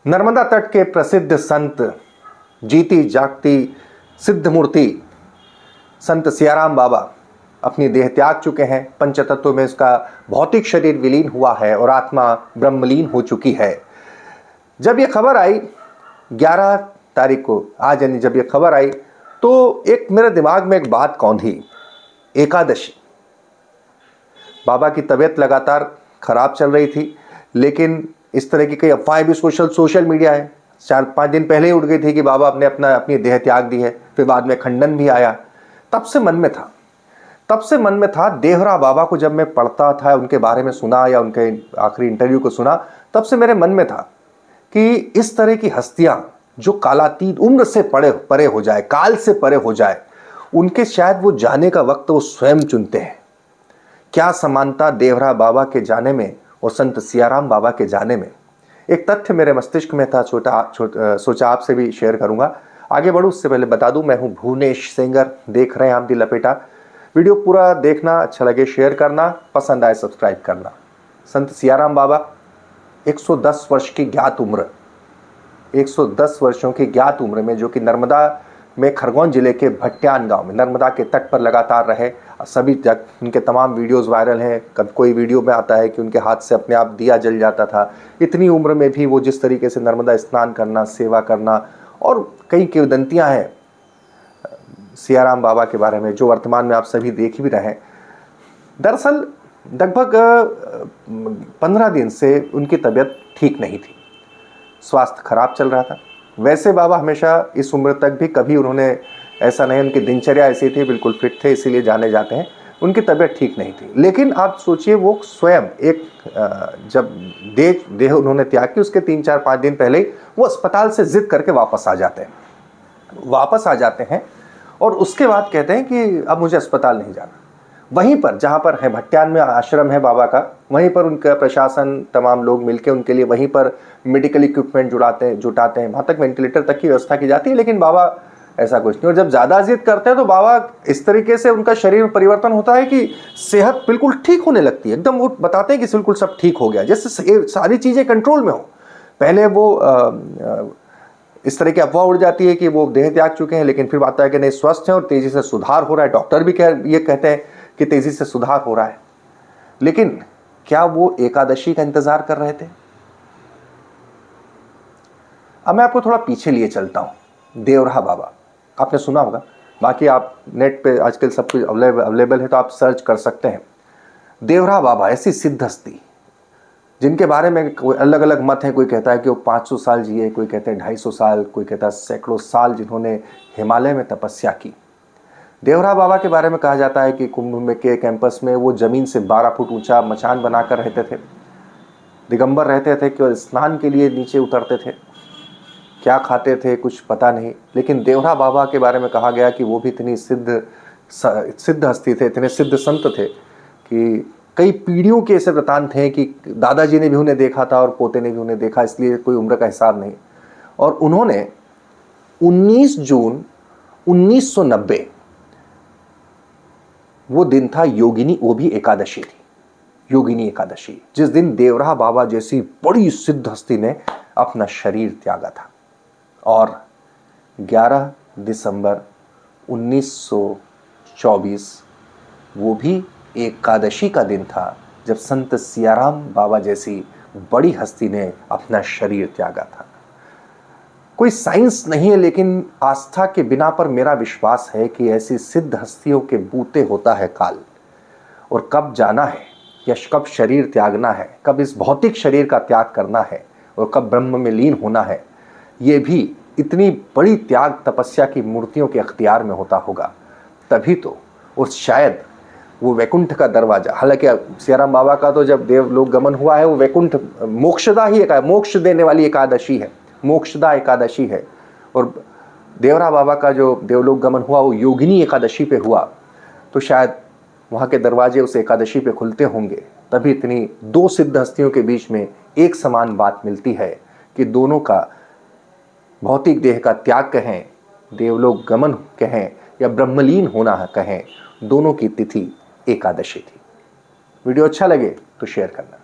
नर्मदा तट के प्रसिद्ध संत, जीती जागती सिद्ध मूर्ति संत सियाराम बाबा अपनी देह त्याग चुके हैं। पंचतत्व में उसका भौतिक शरीर विलीन हुआ है और आत्मा ब्रह्मलीन हो चुकी है। जब ये खबर आई 11 तारीख को, आज यानी जब ये खबर आई, तो एक मेरे दिमाग में एक बात कौंधी, एकादशी। बाबा की तबीयत लगातार खराब चल रही थी, लेकिन इस तरह की कई अफवाहें भी सोशल मीडिया है। 4-5 दिन पहले ही उठ गई थी कि बाबा ने अपनी देह त्याग दी है। फिर बाद में खंडन भी आया। तब से मन में था देवरा बाबा को जब मैं पढ़ता था, उनके बारे में सुना या उनके आखिरी इंटरव्यू को सुना, तब से मेरे मन में था कि इस तरह की हस्तियां जो कालातीत, उम्र से परे हो जाए, काल से परे हो जाए, उनके शायद वो जाने का वक्त वो स्वयं चुनते हैं। क्या समानता देवरा बाबा के जाने में और संत सियाराम बाबा के जाने में। एक तथ्य मेरे मस्तिष्क में था, सोचा आपसे भी शेयर करूंगा। आगे बढ़ूं उससे पहले बता दूं, मैं हूं भुवनेश सेंगर, देख रहे हैं आप दी लपेटा। वीडियो पूरा देखना, अच्छा लगे शेयर करना, पसंद आए सब्सक्राइब करना। संत सियाराम बाबा 110 वर्ष की ज्ञात उम्र, 110 वर्षों की ज्ञात उम्र में, जो कि नर्मदा में खरगोन जिले के भट्ट्यान गांव में नर्मदा के तट पर लगातार रहे। सभी तक उनके तमाम वीडियोस वायरल हैं। कभी कोई वीडियो में आता है कि उनके हाथ से अपने आप दिया जल जाता था। इतनी उम्र में भी वो जिस तरीके से नर्मदा स्नान करना, सेवा करना, और कई किंवदंतियां हैं सियाराम बाबा के बारे में, जो वर्तमान में आप सभी देख भी रहे हैं। दरअसल लगभग 15 दिन से उनकी तबीयत ठीक नहीं थी, स्वास्थ्य खराब चल रहा था। वैसे बाबा हमेशा इस उम्र तक भी कभी उन्होंने ऐसा नहीं, उनकी दिनचर्या ऐसी थी, बिल्कुल फिट थे, इसीलिए जाने जाते हैं। उनकी तबीयत ठीक नहीं थी, लेकिन आप सोचिए वो स्वयं एक जब देह उन्होंने त्याग की, उसके 3-4-5 दिन पहले ही वो अस्पताल से जिद करके वापस आ जाते हैं और उसके बाद कहते हैं कि अब मुझे अस्पताल नहीं जाना। वहीं पर जहाँ पर है भट्ट्यान में आश्रम है बाबा का, वहीं पर उनका प्रशासन, तमाम लोग मिलकर उनके लिए वहीं पर मेडिकल इक्विपमेंट जुटाते हैं। वहाँ तक वेंटिलेटर तक की व्यवस्था की जाती है, लेकिन बाबा ऐसा कुछ नहीं। और जब ज़्यादा जिद करते हैं तो बाबा इस तरीके से उनका शरीर में परिवर्तन होता है कि सेहत बिल्कुल ठीक होने लगती है। एकदम वो बताते हैं कि बिल्कुल सब ठीक हो गया, जैसे सारी चीज़ें कंट्रोल में हो। पहले वो इस तरह की अफवाह उड़ जाती है कि वो देह त्याग चुके हैं, लेकिन फिर आता है कि नहीं, स्वस्थ हैं और तेज़ी से सुधार हो रहा है। डॉक्टर भी ये कहते हैं कि तेज़ी से सुधार हो रहा है। लेकिन क्या वो एकादशी का इंतजार कर रहे थे? अब मैं आपको थोड़ा पीछे लिए चलता हूं। देवरा बाबा आपने सुना होगा, बाकी आप नेट पे आजकल सब कुछ अवेलेबल है, तो आप सर्च कर सकते हैं। देवरा बाबा ऐसी सिद्ध हस्ती जिनके बारे में अलग अलग मत हैं। कोई कहता है कि वो 500 साल जिए, कोई कहते हैं 250 साल, कोई कहता है सैकड़ों साल जिन्होंने हिमालय में तपस्या की। देवरा बाबा के बारे में कहा जाता है कि कुंभ में के कैंपस में वो जमीन से 12 फुट ऊंचा मचान बनाकर रहते थे, दिगंबर रहते थे, केवल स्नान के लिए नीचे उतरते थे। क्या खाते थे कुछ पता नहीं, लेकिन देवरा बाबा के बारे में कहा गया कि वो भी इतनी सिद्ध हस्ती थे, इतने सिद्ध संत थे कि कई पीढ़ियों के ऐसे वृतांत थे कि दादाजी ने भी उन्हें देखा था और पोते ने भी उन्हें देखा, इसलिए कोई उम्र का हिसाब नहीं। और उन्होंने 19 जून 1990 वो दिन था योगिनी, वो भी एकादशी थी, योगिनी एकादशी, जिस दिन देवरा बाबा जैसी बड़ी सिद्ध हस्ती ने अपना शरीर त्यागा था। और 11 दिसंबर 1924 वो भी एकादशी का दिन था जब संत सियाराम बाबा जैसी बड़ी हस्ती ने अपना शरीर त्यागा था। कोई साइंस नहीं है, लेकिन आस्था के बिना पर मेरा विश्वास है कि ऐसी सिद्ध हस्तियों के बूते होता है काल। और कब जाना है या कब शरीर त्यागना है, कब इस भौतिक शरीर का त्याग करना है और कब ब्रह्म में लीन होना है, ये भी इतनी बड़ी त्याग तपस्या की मूर्तियों के अख्तियार में होता होगा। तभी तो उस शायद वो वैकुंठ का दरवाजा, हालांकि सियाराम बाबा का तो जब देवलोक गमन हुआ है वो वैकुंठ मोक्षदा ही मोक्ष देने वाली एकादशी है, मोक्षदा एकादशी है। और देवरा बाबा का जो देवलोक गमन हुआ वो योगिनी एकादशी पे हुआ, तो शायद वहाँ के दरवाजे उस एकादशी पे खुलते होंगे। तभी इतनी दो सिद्ध हस्तियों के बीच में एक समान बात मिलती है कि दोनों का भौतिक देह का त्याग कहें, देवलोक गमन कहें या ब्रह्मलीन होना कहें, दोनों की तिथि एकादशी थी। वीडियो अच्छा लगे तो शेयर करना।